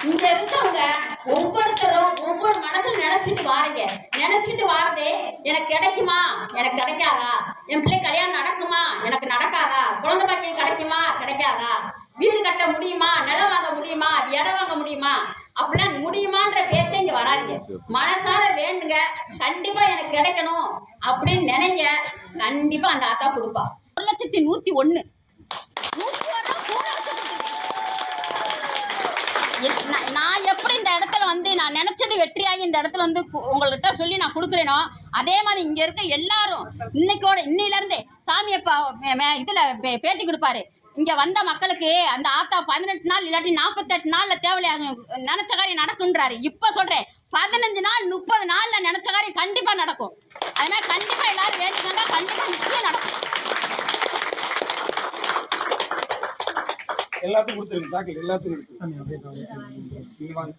இங்க இருக்கவங்க ஒவ்வொருத்தரும் ஒவ்வொரு மனசுல நினைச்சிட்டு வாரீங்க. நினைச்சிட்டு வாரதே எனக்கு கிடைக்குமா, எனக்கு கிடைக்காதா, என் பிள்ளை கல்யாணம் நடக்குமா, எனக்கு நடக்காதா, குழந்தை பாக்கியம் கிடைக்குமா, கிடைக்காதா, வீடு கட்ட முடியுமா, நிலம் வாங்க முடியுமா, இடம் வாங்க முடியுமா, அப்படிலாம் முடியுமான்ற பேச்சே இங்க வராதிங்க. மனசார வேண்டுங்க, கண்டிப்பா எனக்கு கிடைக்கணும் அப்படின்னு நினைங்க, கண்டிப்பா அந்த ஆத்தா கொடுப்பா. 1,101 நான் எப்படி இந்த இடத்துல வந்து நான் நினைச்சது வெற்றியாகி இந்த இடத்துல வந்து உங்கள்கிட்ட சொல்லி நான் கொடுக்குறேனோ அதே மாதிரி இங்க இருக்க எல்லாரும் இன்னையில இருந்தே சாமியப்பா இதுல பேட்டி கொடுப்பாரு. இங்க வந்த மக்களுக்கு அந்த ஆத்தா 18 நாள் இல்லாட்டி 48 நாள்ல தேவையாக நினைச்ச காரியம் நடக்குன்றாரு. இப்ப சொல்றேன் 15 நாள் 30 நாள்ல நினைச்ச காரியம் கண்டிப்பா நடக்கும். அது மாதிரி கண்டிப்பா எல்லாரும் வேண்டுங்க, கண்டிப்பா நிச்சயம் நடக்கும். எல்லாத்துக்கும் கொடுத்துருங்க, எல்லாத்துக்கும் கொடுத்துருங்க.